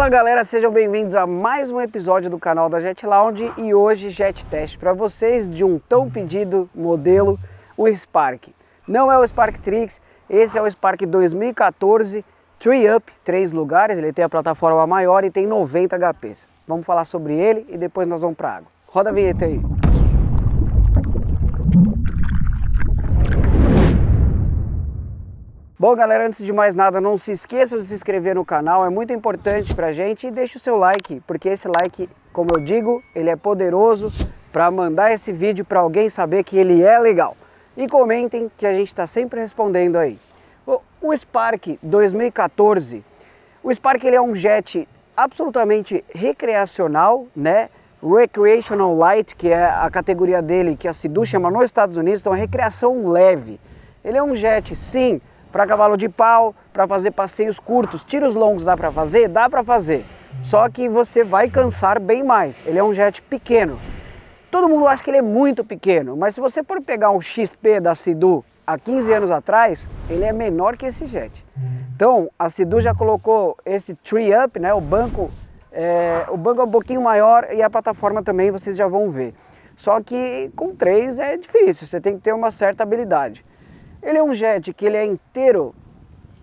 Fala galera, sejam bem-vindos a mais um episódio do canal da Jet Lounge e hoje Jet Test para vocês de um tão pedido modelo, o Spark. Não é o Spark Trix, esse é o Spark 2014 Tree Up, 3 lugares, ele tem a plataforma maior e tem 90 HPs. Vamos falar sobre ele e depois nós vamos para a água. Roda a vinheta aí. Bom galera, antes de mais nada, não se esqueçam de se inscrever no canal, é muito importante pra gente, e deixe o seu like, porque esse like, como eu digo, ele é poderoso para mandar esse vídeo para alguém saber que ele é legal. E comentem que a gente está sempre respondendo aí. O Spark 2014, o Spark ele é um jet absolutamente recreacional, né? Recreational Light, que é a categoria dele, que a Sea-Doo chama nos Estados Unidos, então é recreação leve. Ele é um jet, sim, para cavalo de pau, para fazer passeios curtos. Tiros longos dá para fazer? Dá para fazer. Só que você vai cansar bem mais. Ele é um jet pequeno. Todo mundo acha que ele é muito pequeno, mas se você for pegar um XP da Sea-Doo há 15 anos atrás, ele é menor que esse jet. Então, a Sea-Doo já colocou esse Tree Up, né? O banco é um pouquinho maior e a plataforma também, vocês já vão ver. Só que com 3 é difícil, você tem que ter uma certa habilidade. Ele é um jet que ele é inteiro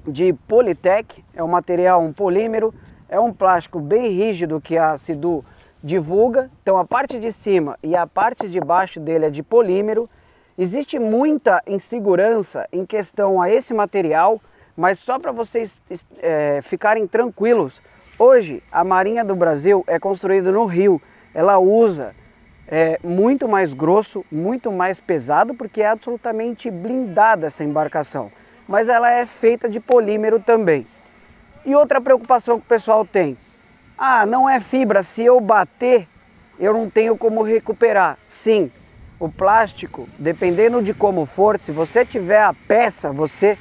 de Polytech, é um material, um polímero, é um plástico bem rígido que a Sea-Doo divulga. Então a parte de cima e a parte de baixo dele é de polímero. Existe muita insegurança em questão a esse material, mas só para vocês ficarem tranquilos, hoje a Marinha do Brasil é construída no Rio, ela usa muito mais grosso, muito mais pesado, porque é absolutamente blindada essa embarcação. Mas ela é feita de polímero também. E outra preocupação que o pessoal tem: ah, não é fibra, se eu bater, eu não tenho como recuperar. Sim, o plástico, dependendo de como for, se você tiver a peça, você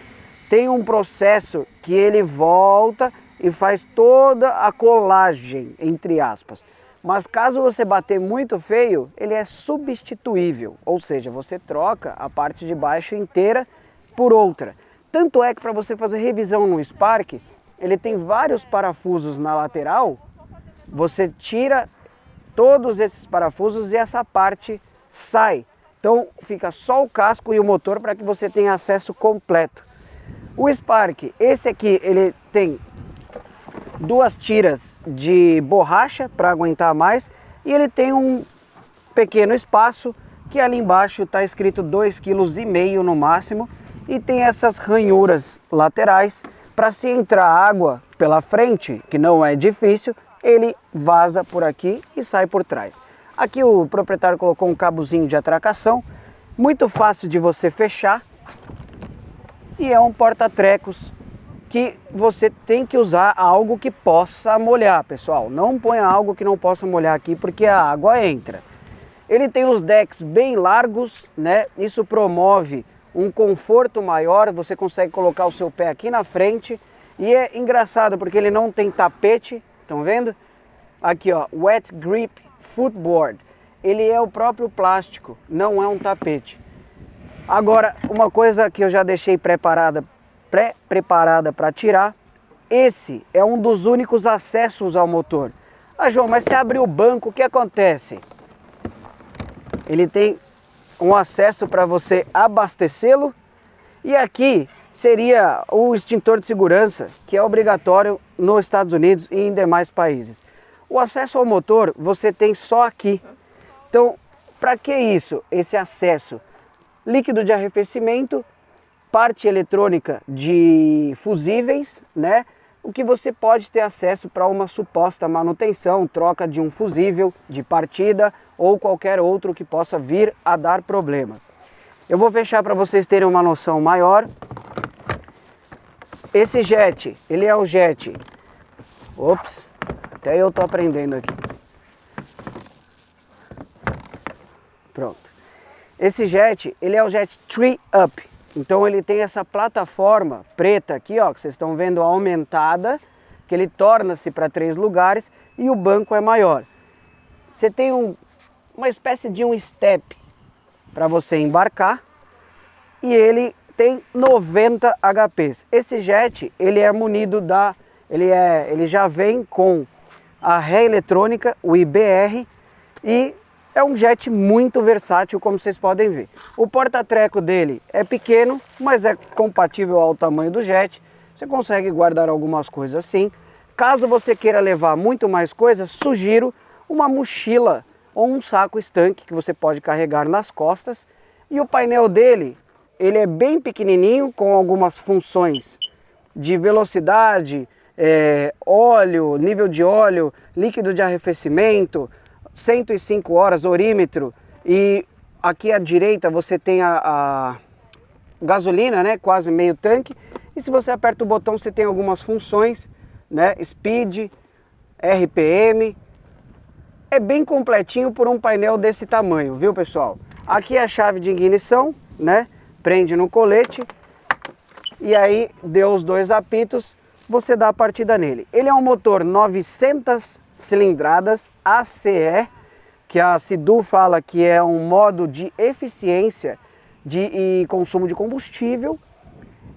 tem um processo que ele volta e faz toda a colagem, entre aspas. Mas caso você bater muito feio, ele é substituível, ou seja, você troca a parte de baixo inteira por outra. Tanto é que para você fazer revisão no Spark, ele tem vários parafusos na lateral, você tira todos esses parafusos e essa parte sai. Então fica só o casco e o motor para que você tenha acesso completo. O Spark, esse aqui, ele tem 2 tiras de borracha para aguentar mais e ele tem um pequeno espaço que ali embaixo está escrito 2,5 kg no máximo e tem essas ranhuras laterais para, se entrar água pela frente, que não é difícil, ele vaza por aqui e sai por trás. Aqui o proprietário colocou um cabozinho de atracação, muito fácil de você fechar, e é um porta-trecos que você tem que usar algo que possa molhar, pessoal. Não ponha algo que não possa molhar aqui, porque a água entra. Ele tem os decks bem largos, né? Isso promove um conforto maior, você consegue colocar o seu pé aqui na frente. E é engraçado porque ele não tem tapete, estão vendo? Aqui ó, Wet Grip Footboard. Ele é o próprio plástico, não é um tapete. Agora, uma coisa que eu já deixei pré-preparada para tirar, esse é um dos únicos acessos ao motor. Ah João, mas se abrir o banco, o que acontece? Ele tem um acesso para você abastecê-lo, e aqui seria o extintor de segurança, que é obrigatório nos Estados Unidos e em demais países. O acesso ao motor você tem só aqui. Então, para que isso? Esse acesso? Líquido de arrefecimento, parte eletrônica de fusíveis, né? O que você pode ter acesso para uma suposta manutenção, troca de um fusível de partida ou qualquer outro que possa vir a dar problema. Eu vou fechar para vocês terem uma noção maior. Esse jet, ele é o jet... Ops, até eu tô aprendendo aqui. Pronto. Esse jet, ele é o jet Tree Up. Então ele tem essa plataforma preta aqui, ó, que vocês estão vendo aumentada, que ele torna-se para 3 lugares e o banco é maior. Você tem uma espécie de um step para você embarcar e ele tem 90 HPs. Esse jet, ele é munido da ele já vem com a ré eletrônica, o IBR, e é um jet muito versátil, como vocês podem ver. O porta-treco dele é pequeno, mas é compatível ao tamanho do jet. Você consegue guardar algumas coisas assim. Caso você queira levar muito mais coisas, sugiro uma mochila ou um saco estanque que você pode carregar nas costas. E o painel dele, ele é bem pequenininho, com algumas funções de velocidade, óleo, nível de óleo, líquido de arrefecimento, 105 horas, orímetro, e aqui à direita você tem a gasolina, né, quase meio tanque, e se você aperta o botão você tem algumas funções, né, speed, RPM, é bem completinho por um painel desse tamanho, viu pessoal? Aqui é a chave de ignição, né, prende no colete, e aí deu os 2 apitos, você dá a partida nele. Ele é um motor 900 cilindradas ACE, que a Sidu fala que é um modo de eficiência e consumo de combustível.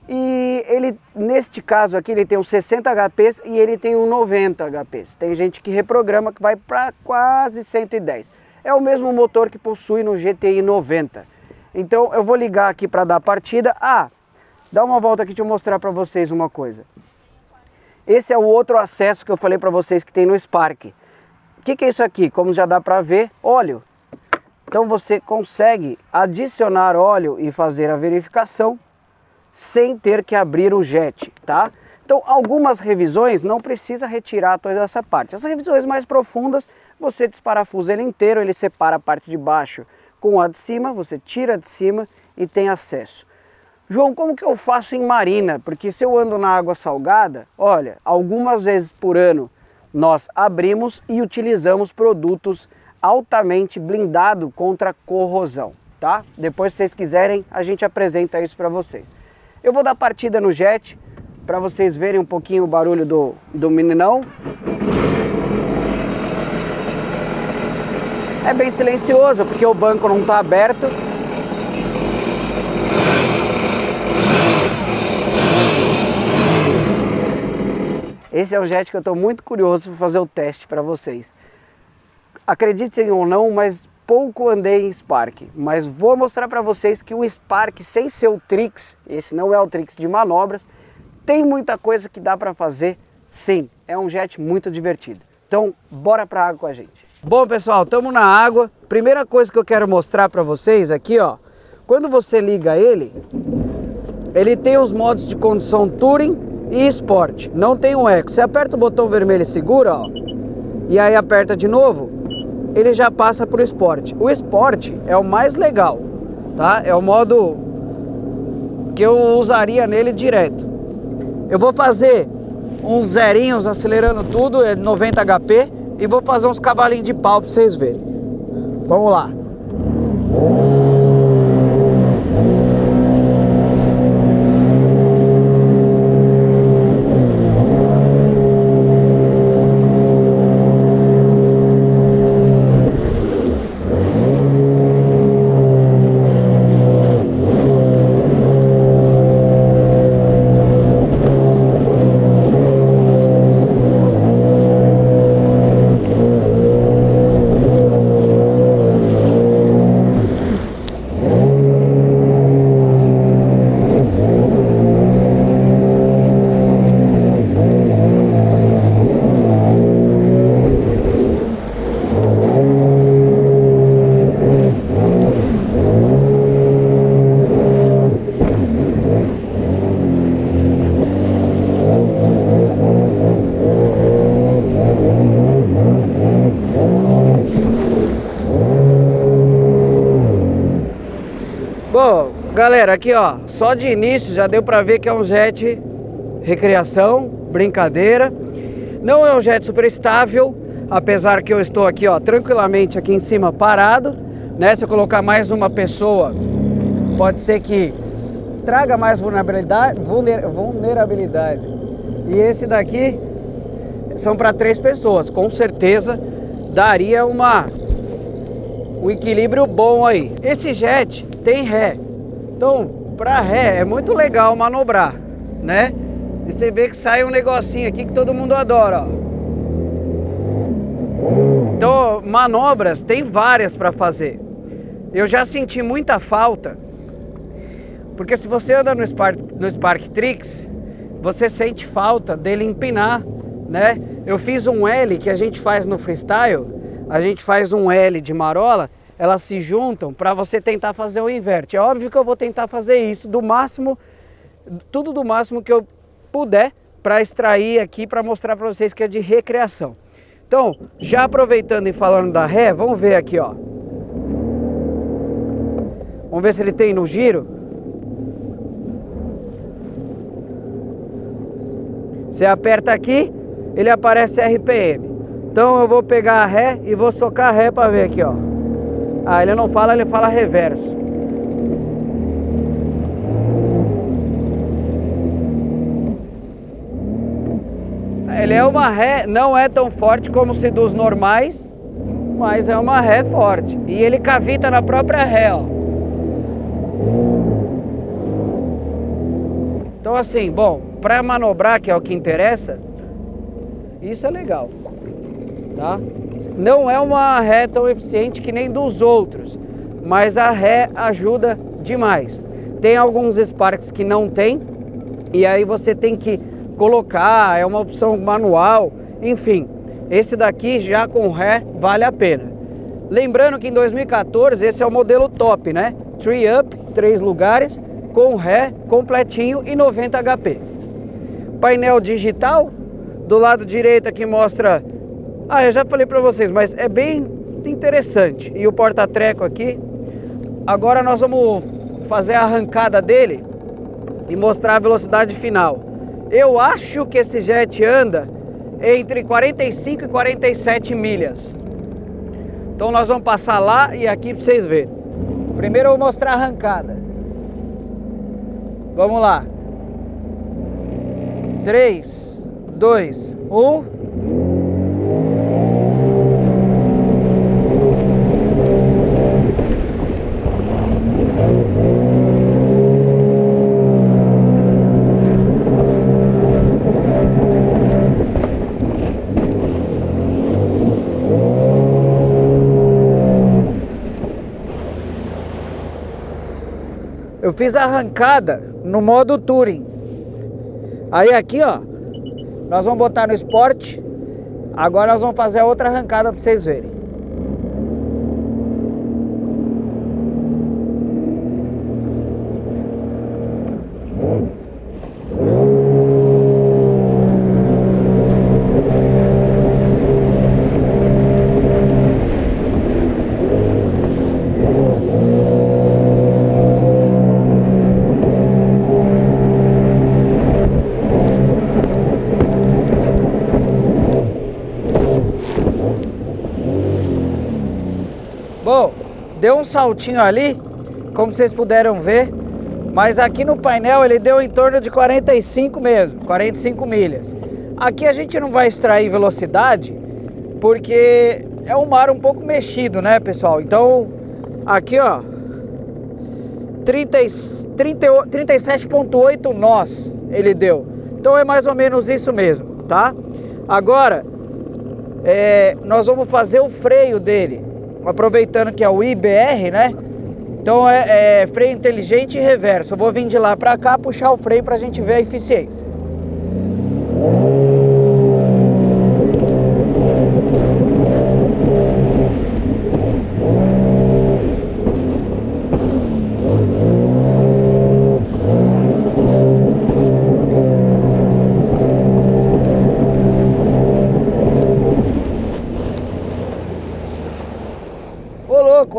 E ele, neste caso aqui, ele tem uns 60 HPs e ele tem um 90 HPs. Tem gente que reprograma que vai para quase 110. É o mesmo motor que possui no GTI 90. Então eu vou ligar aqui para dar partida. Dá uma volta aqui, deixa eu mostrar para vocês uma coisa. Esse é o outro acesso que eu falei para vocês que tem no Spark. O que é isso aqui? Como já dá para ver, óleo. Então você consegue adicionar óleo e fazer a verificação sem ter que abrir o jet, tá? Então algumas revisões não precisa retirar toda essa parte. As revisões mais profundas, você desparafusa ele inteiro, ele separa a parte de baixo com a de cima, você tira de cima e tem acesso. João, como que eu faço em marina? Porque se eu ando na água salgada, olha, algumas vezes por ano nós abrimos e utilizamos produtos altamente blindados contra corrosão, tá? Depois, se vocês quiserem, a gente apresenta isso para vocês. Eu vou dar partida no jet para vocês verem um pouquinho o barulho do meninão. É bem silencioso porque o banco não está aberto. Esse é o jet que eu estou muito curioso para fazer o teste para vocês. Acreditem ou não, mas pouco andei em Spark. Mas vou mostrar para vocês que o Spark, sem ser o Trix, esse não é o Trix de manobras, tem muita coisa que dá para fazer, sim. É um jet muito divertido. Então, bora para a água com a gente. Bom, pessoal, estamos na água. Primeira coisa que eu quero mostrar para vocês aqui, ó. Quando você liga ele tem os modos de condição Touring e Sport, não tem um Eco. Você aperta o botão vermelho e segura, ó, e aí aperta de novo, ele já passa para o Sport. O Sport é o mais legal, tá? É o modo que eu usaria nele direto. Eu vou fazer uns zerinhos acelerando tudo, é 90 HP, e vou fazer uns cavalinhos de pau para vocês verem. Vamos lá. Bom, galera, aqui ó, só de início já deu pra ver que é um jet recreação, brincadeira. Não é um jet super estável, apesar que eu estou aqui ó, tranquilamente aqui em cima parado, né? Se eu colocar mais uma pessoa, pode ser que traga mais vulnerabilidade. E esse daqui são para 3 pessoas, com certeza daria um equilíbrio bom aí. Esse jet tem ré, então para ré é muito legal manobrar, né? E você vê que sai um negocinho aqui que todo mundo adora, ó. Então, manobras tem várias para fazer. Eu já senti muita falta, porque se você anda no Spark Tricks, você sente falta dele empinar, né? Eu fiz um L que a gente faz no freestyle, a gente faz um L de marola, elas se juntam para você tentar fazer o inverte. É óbvio que eu vou tentar fazer isso do máximo, tudo do máximo que eu puder para extrair aqui, para mostrar para vocês que é de recreação. Então, já aproveitando e falando da ré, vamos ver aqui, ó. Vamos ver se ele tem no giro. Você aperta aqui, ele aparece RPM. Então eu vou pegar a ré e vou socar a ré para ver aqui, ó. Ah, ele não fala, ele fala reverso. Ele é uma ré, não é tão forte como se dos normais, mas é uma ré forte. E ele cavita na própria ré, ó. Então assim, bom, para manobrar, que é o que interessa, isso é legal, tá? Não é uma ré tão eficiente que nem dos outros, mas a ré ajuda demais. Tem alguns Sparks que não tem, e aí você tem que colocar, é uma opção manual, enfim. Esse daqui já com ré vale a pena. Lembrando que em 2014 esse é o modelo top, né? 3-up, 3 lugares, com ré completinho e 90 HP. Painel digital, do lado direito aqui mostra... Ah, eu já falei para vocês, mas é bem interessante. E o porta-treco aqui. Agora nós vamos fazer a arrancada dele e mostrar a velocidade final. Eu acho que esse jet anda entre 45 e 47 milhas. Então nós vamos passar lá e aqui para vocês verem. Primeiro eu vou mostrar a arrancada. Vamos lá. 3, 2, 1... Eu fiz a arrancada no modo Touring. Aí aqui, ó, nós vamos botar no Sport. Agora nós vamos fazer a outra arrancada para vocês verem. Bom, deu um saltinho ali, como vocês puderam ver, mas aqui no painel ele deu em torno de 45 mesmo, 45 milhas. Aqui a gente não vai extrair velocidade, porque é um mar um pouco mexido, né, pessoal? Então, aqui, ó, 37,8 nós ele deu. Então é mais ou menos isso mesmo, tá? Agora, nós vamos fazer o freio dele. Aproveitando que é o IBR, né? Então é freio inteligente e reverso. Eu vou vir de lá pra cá, puxar o freio pra gente ver a eficiência.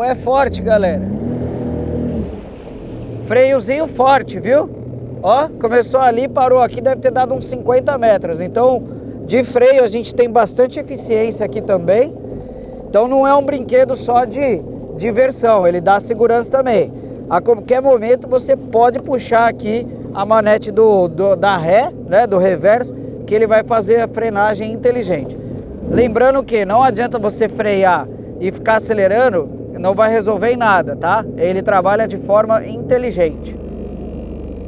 É forte, galera. Freiozinho forte, viu? Ó, começou ali, parou aqui, deve ter dado uns 50 metros. Então, de freio a gente tem bastante eficiência aqui também. Então não é um brinquedo só de diversão, ele dá segurança também. A qualquer momento você pode puxar aqui a manete da ré, né, do reverso, que ele vai fazer a frenagem inteligente. Lembrando que não adianta você frear e ficar acelerando, não vai resolver em nada, tá? Ele trabalha de forma inteligente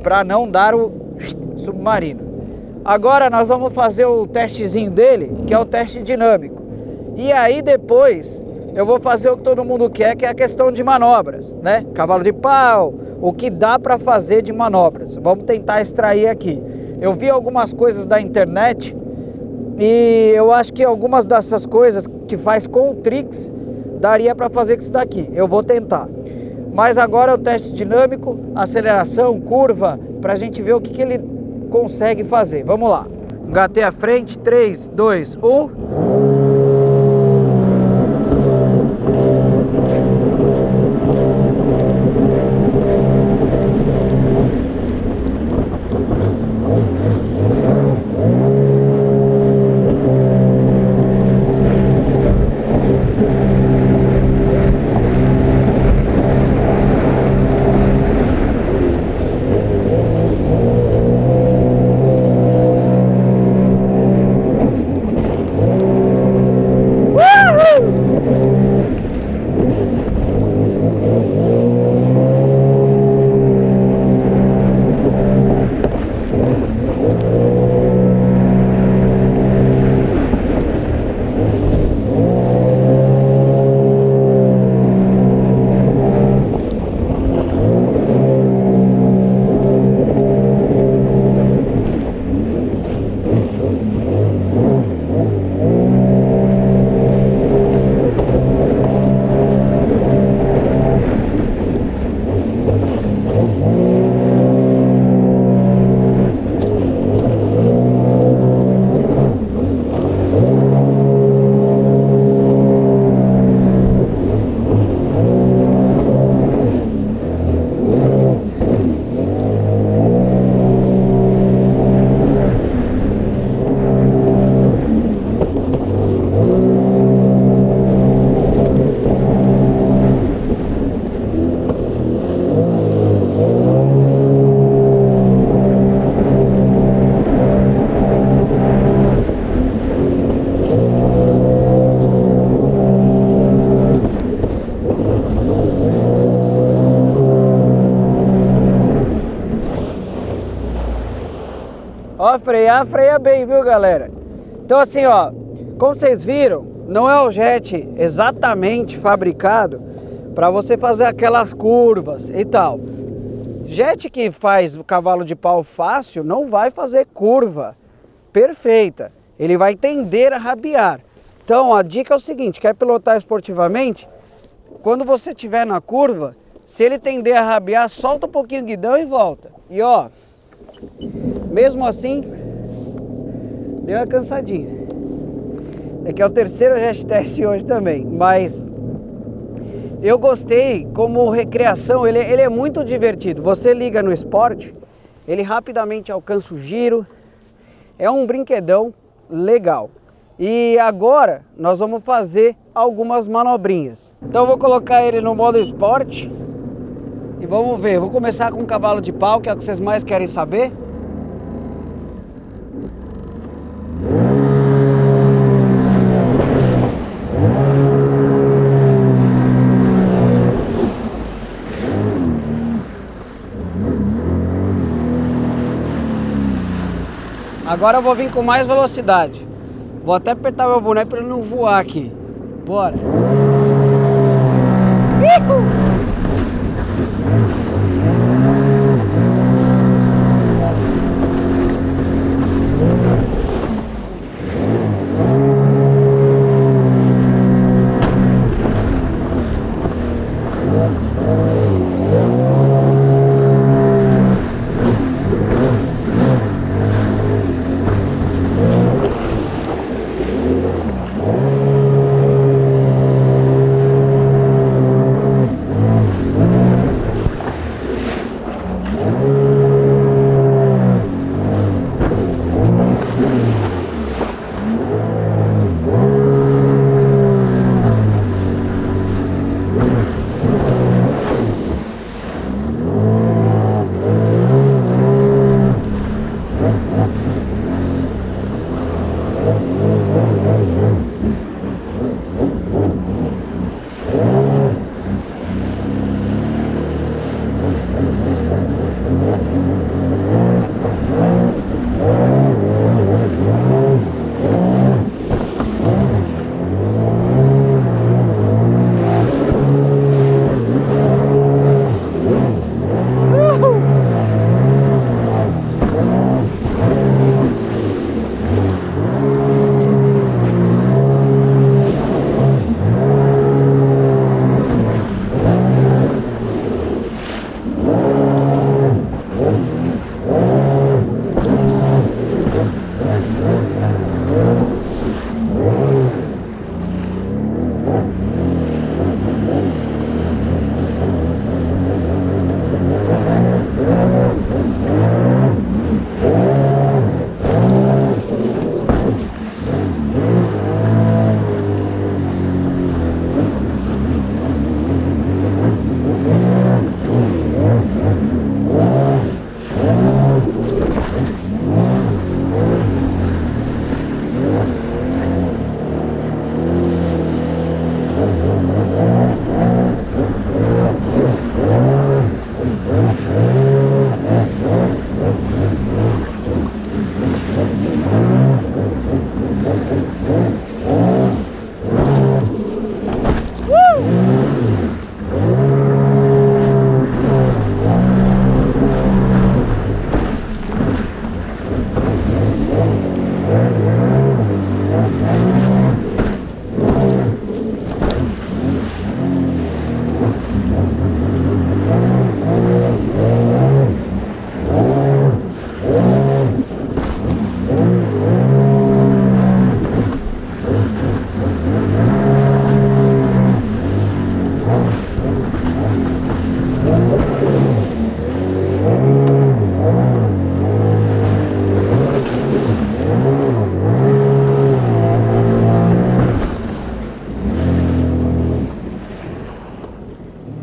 para não dar o submarino. Agora nós vamos fazer o testezinho dele, que é o teste dinâmico. E aí depois eu vou fazer o que todo mundo quer, que é a questão de manobras, né? Cavalo de pau, o que dá para fazer de manobras. Vamos tentar extrair aqui. Eu vi algumas coisas da internet e eu acho que algumas dessas coisas que faz com o Trix daria para fazer com isso daqui. Eu vou tentar. Mas agora é o teste dinâmico, aceleração, curva, para a gente ver o que ele consegue fazer. Vamos lá. Engatei a frente, 3, 2, 1. Ó, freia bem, viu, galera? Então assim, ó, como vocês viram, não é o jet exatamente fabricado para você fazer aquelas curvas e tal. Jet que faz o cavalo de pau fácil não vai fazer curva perfeita, ele vai tender a rabiar. Então a dica é o seguinte, quer pilotar esportivamente? Quando você estiver na curva, se ele tender a rabiar, solta um pouquinho o guidão e volta. E ó, mesmo assim, deu uma cansadinha. Aqui é o terceiro jet test hoje também, mas eu gostei como recreação, ele é muito divertido. Você liga no esporte, ele rapidamente alcança o giro, é um brinquedão legal. E agora nós vamos fazer algumas manobrinhas. Então eu vou colocar ele no modo esporte e vamos ver. Vou começar com o cavalo de pau, que é o que vocês mais querem saber. Agora eu vou vir com mais velocidade. Vou até apertar meu boné para ele não voar aqui. Bora!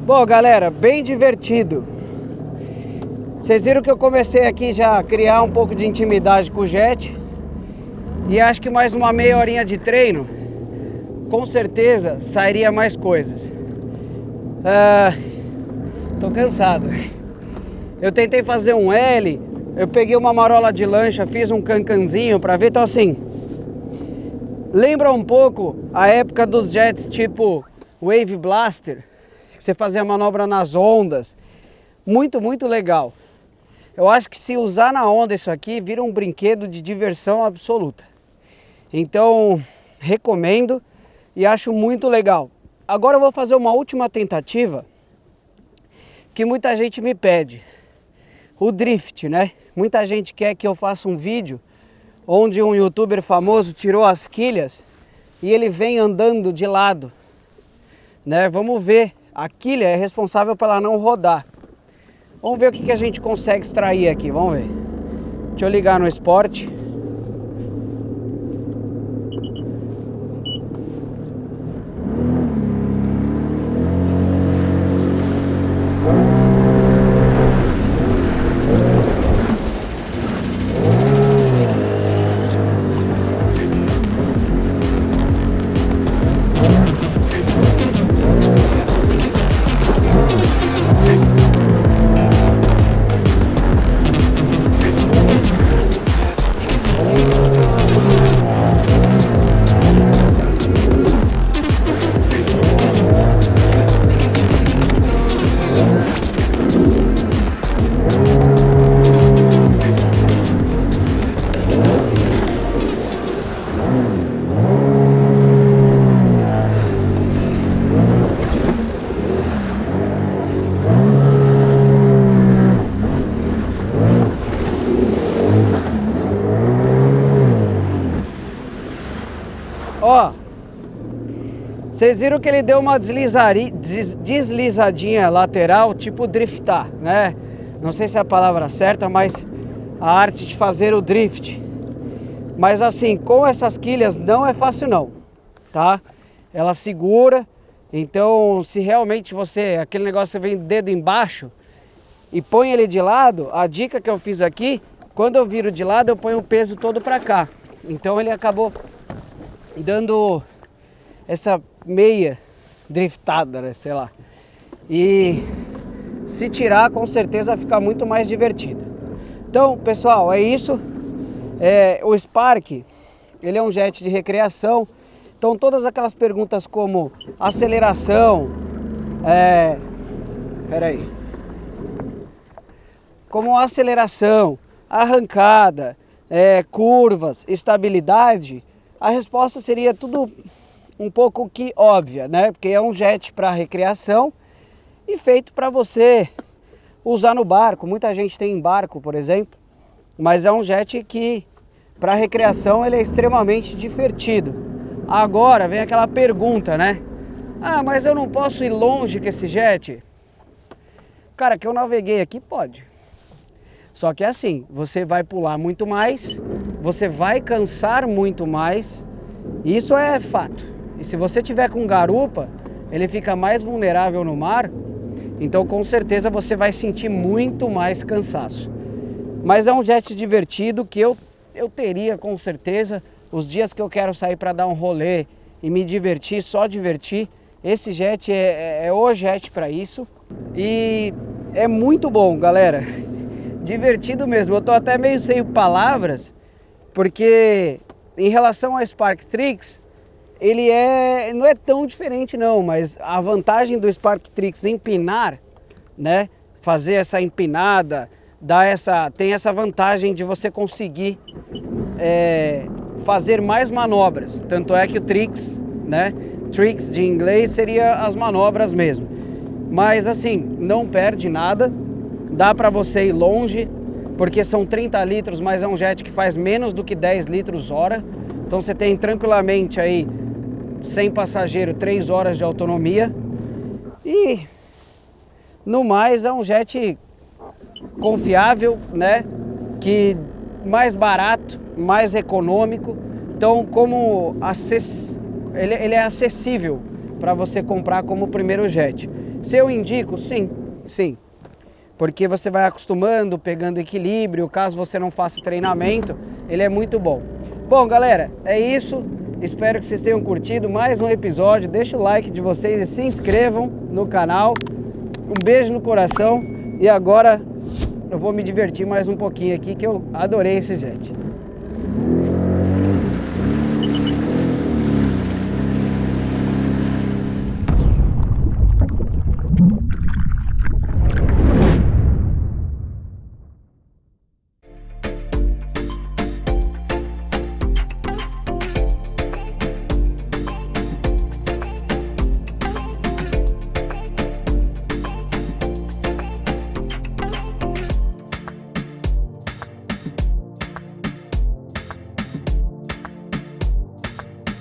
Bom, galera, bem divertido. Vocês viram que eu comecei aqui já a criar um pouco de intimidade com o jet. E acho que mais uma meia horinha de treino, com certeza sairia mais coisas. Tô cansado. Eu tentei fazer um L, eu peguei uma marola de lancha, fiz um cancanzinho pra ver, então assim, lembra um pouco a época dos jets tipo Wave Blaster, que você fazia manobra nas ondas. Muito, muito legal. Eu acho que se usar na onda isso aqui, vira um brinquedo de diversão absoluta. Então, recomendo e acho muito legal. Agora eu vou fazer uma última tentativa que muita gente me pede. O drift, né? Muita gente quer que eu faça um vídeo onde um youtuber famoso tirou as quilhas e ele vem andando de lado, né? Vamos ver. A quilha é responsável para ela não rodar. Vamos ver o que a gente consegue extrair aqui, vamos ver. Deixa eu ligar no Sport. Ó, vocês viram que ele deu uma deslizadinha lateral, tipo driftar, né? Não sei se é a palavra certa, mas a arte de fazer o drift. Mas assim, com essas quilhas não é fácil não, tá? Ela segura, então se realmente aquele negócio você vem dedo embaixo e põe ele de lado, a dica que eu fiz aqui, quando eu viro de lado eu ponho o peso todo pra cá. Então ele acabou dando essa meia driftada, né? Sei lá. E se tirar, com certeza fica muito mais divertido. Então, pessoal, é isso. O Spark, ele é um jet de recreação. Então, todas aquelas perguntas como aceleração, como aceleração, arrancada, curvas, estabilidade, a resposta seria tudo um pouco que óbvia, né? Porque é um jet para recreação e feito para você usar no barco. Muita gente tem em barco, por exemplo, mas é um jet que para recreação ele é extremamente divertido. Agora vem aquela pergunta, né? Ah, mas eu não posso ir longe com esse jet? Cara, que eu naveguei aqui, pode. Só que é assim, você vai pular muito mais, você vai cansar muito mais, isso é fato. E se você tiver com garupa, ele fica mais vulnerável no mar, então com certeza você vai sentir muito mais cansaço. Mas é um jet divertido que eu teria com certeza, os dias que eu quero sair para dar um rolê e me divertir, só divertir, esse jet é o jet para isso. E é muito bom, galera. Divertido mesmo, eu tô até meio sem palavras, porque em relação ao Spark Trix, ele não é tão diferente não, mas a vantagem do Spark Trix empinar, né, fazer essa empinada, tem essa vantagem de você conseguir fazer mais manobras, tanto é que o Trix, né, Tricks de inglês seria as manobras mesmo, mas assim, não perde nada. Dá para você ir longe, porque são 30 litros, mas é um jet que faz menos do que 10 litros hora. Então você tem tranquilamente aí, sem passageiro, 3 horas de autonomia. E no mais é um jet confiável, né? Que mais barato, mais econômico. Então ele é acessível para você comprar como primeiro jet. Se eu indico, sim, sim. Porque você vai acostumando, pegando equilíbrio, caso você não faça treinamento, ele é muito bom. Bom, galera, é isso. Espero que vocês tenham curtido mais um episódio. Deixa o like de vocês e se inscrevam no canal. Um beijo no coração. E agora eu vou me divertir mais um pouquinho aqui, que eu adorei esse jet.